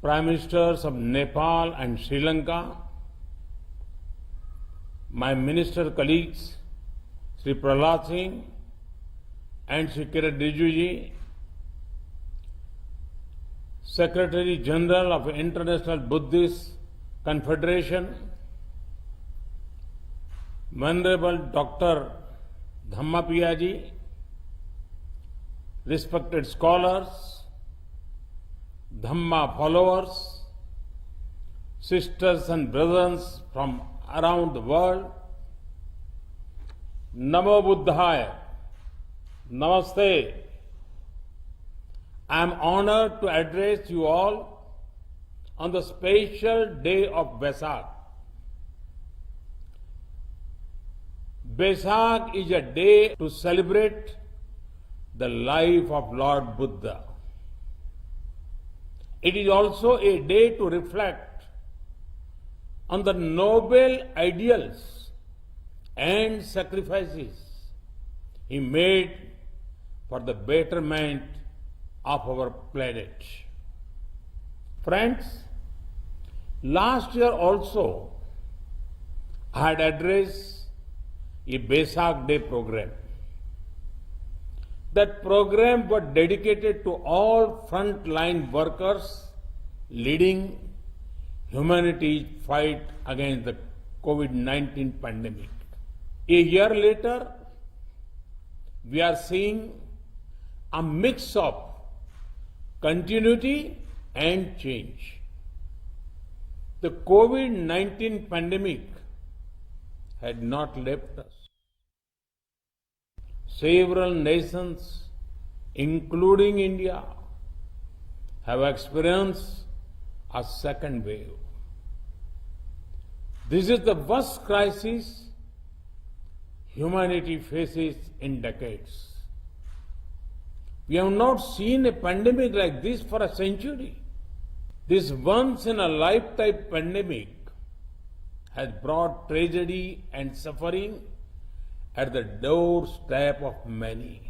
Prime Ministers of Nepal and Sri Lanka, my minister colleagues, Sri Prahlad Singh and Sri Kiran Rijiju ji, Secretary General of International Buddhist Confederation, Venerable Dr. Dhammapiya ji, respected scholars, Dhamma followers, sisters and brothers from around the world, Namo Buddhaya, Namaste. I am honored to address you all on the special day of Vaisakh. Vaisakh is a day to celebrate the life of Lord Buddha. It is also a day to reflect on the noble ideals and sacrifices he made for the betterment of our planet. Friends, last year also I had addressed a Vaisakh Day program. That program was dedicated to all frontline workers leading humanity's fight against the COVID-19 pandemic. A year later, we are seeing a mix of continuity and change. The COVID-19 pandemic had not left us. Several nations, including India, have experienced a second wave. This is the worst crisis humanity faces in decades. We have not seen a pandemic like this for a century. This once-in-a-lifetime pandemic has brought tragedy and suffering at the doorstep of many.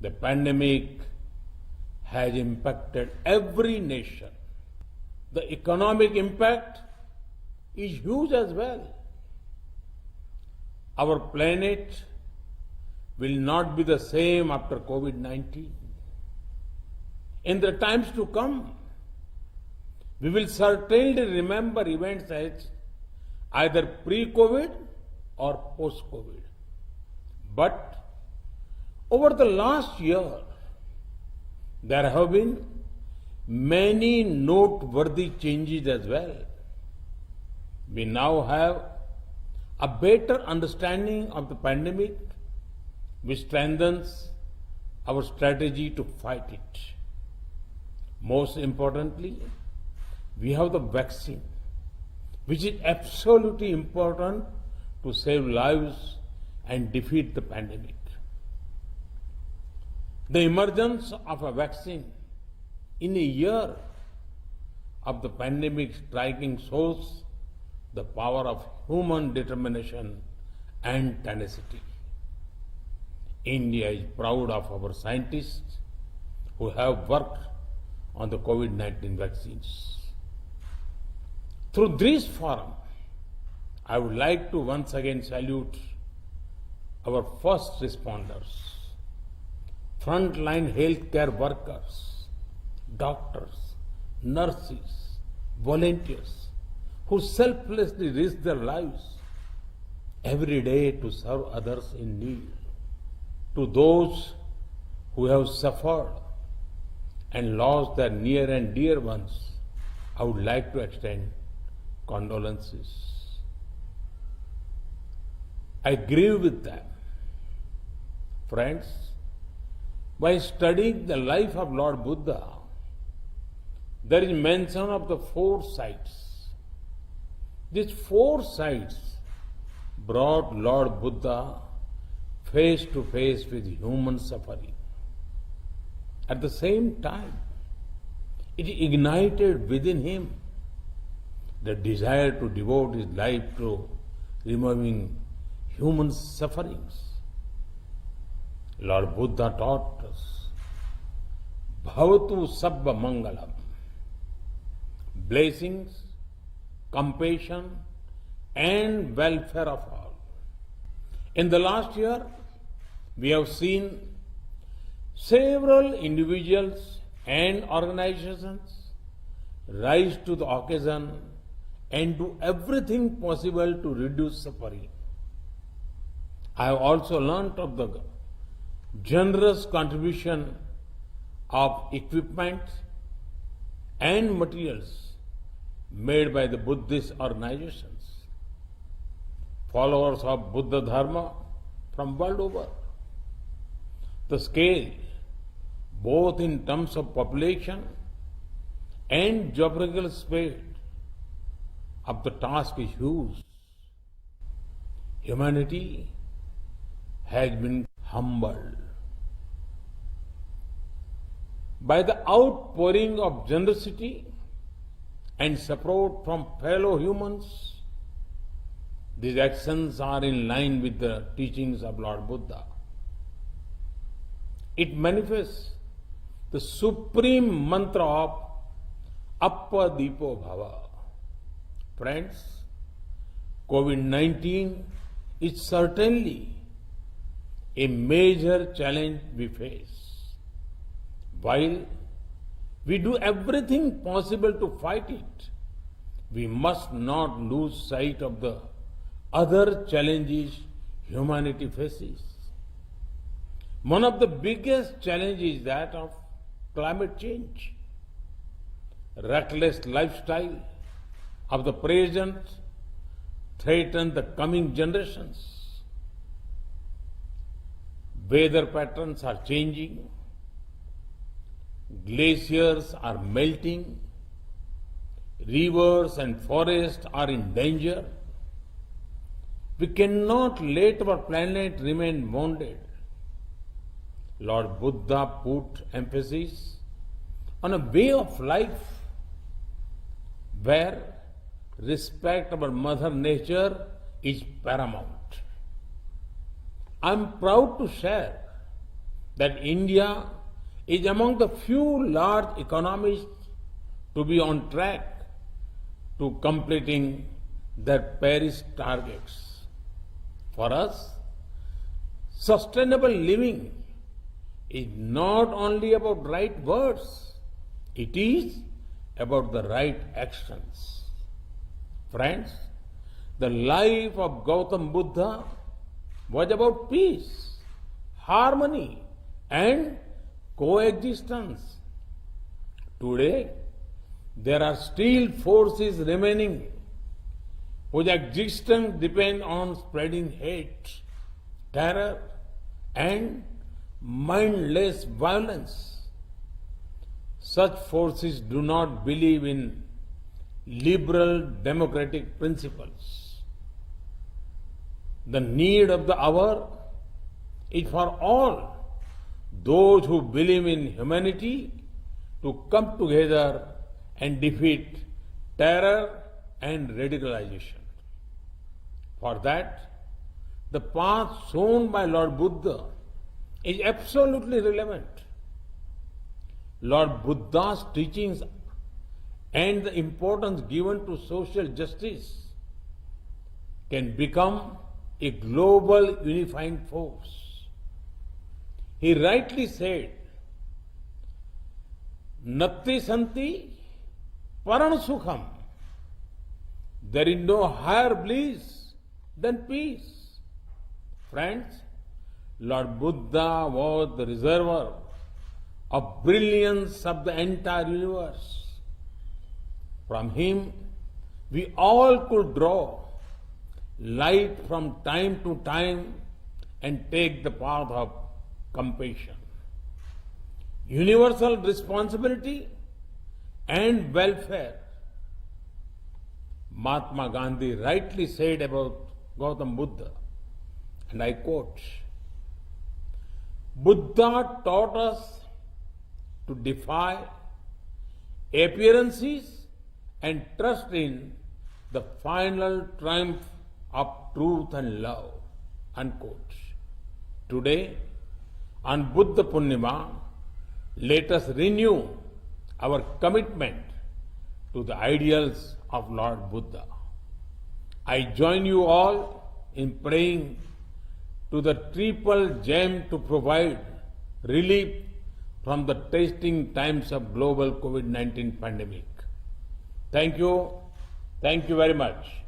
The pandemic has impacted every nation. The economic impact is huge as well. Our planet will not be the same after COVID-19. In the times to come, we will certainly remember events as either pre-COVID or post-COVID. But over the last year, there have been many noteworthy changes as well. We now have a better understanding of the pandemic, which strengthens our strategy to fight it. Most importantly, we have the vaccine, which is absolutely important to save lives and defeat the pandemic. The emergence of a vaccine in a year of the pandemic striking shows the power of human determination and tenacity. India is proud of our scientists who have worked on the COVID-19 vaccines. Through this forum, I would like to once again salute our first responders, frontline healthcare workers, doctors, nurses, volunteers, who selflessly risk their lives every day to serve others in need. To those who have suffered and lost their near and dear ones, I would like to extend condolences. I grieve with them. Friends, by studying the life of Lord Buddha, there is mention of the four sights. These four sights brought Lord Buddha face to face with human suffering. At the same time, it ignited within him the desire to devote his life to removing human sufferings. Lord Buddha taught us, Bhavatu Sabba Mangalam. blessings, compassion, and welfare of all. In the last year, we have seen several individuals and organizations rise to the occasion and do everything possible to reduce suffering. I have also learnt of the generous contribution of equipment and materials made by the Buddhist organizations, followers of Buddha Dharma from world over. The scale, both in terms of population and geographical space, of the task is huge. Humanity has been humbled. By the outpouring of generosity and support from fellow humans, these actions are in line with the teachings of Lord Buddha. It manifests the supreme mantra of Appadipo Bhava. Friends, COVID-19 is certainly a major challenge we face. While we do everything possible to fight it, we must not lose sight of the other challenges humanity faces. One of the biggest challenges is that of climate change. Reckless lifestyle of the present threaten the coming generations. Weather patterns are changing. Glaciers are melting. Rivers and forests are in danger. We cannot let our planet remain wounded. Lord Buddha put emphasis on a way of life where respect of our Mother Nature is paramount. I am proud to share that India is among the few large economies to be on track to completing their Paris targets. For us, sustainable living is not only about right words, it is about the right actions. Friends, the life of Gautam Buddha was about peace, harmony, and coexistence. Today, there are still forces remaining whose existence depends on spreading hate, terror, and mindless violence. Such forces do not believe in liberal democratic principles. The need of the hour is for all those who believe in humanity to come together and defeat terror and radicalization. For that, the path shown by Lord Buddha is absolutely relevant. Lord Buddha's teachings and the importance given to social justice can become a global unifying force. He rightly said, Natti Santi Paran Sukham. There is no higher bliss than peace. Friends, Lord Buddha was the reservoir of brilliance of the entire universe. From him, we all could draw light from time to time and take the path of compassion. Universal responsibility and welfare. Mahatma Gandhi rightly said about Gautam Buddha, and I quote, Buddha taught us to defy appearances and trust in the final triumph of truth and love, unquote. Today, on Buddha Purnima, let us renew our commitment to the ideals of Lord Buddha. I join you all in praying to the triple gem to provide relief from the testing times of global COVID-19 pandemic. Thank you. Thank you very much.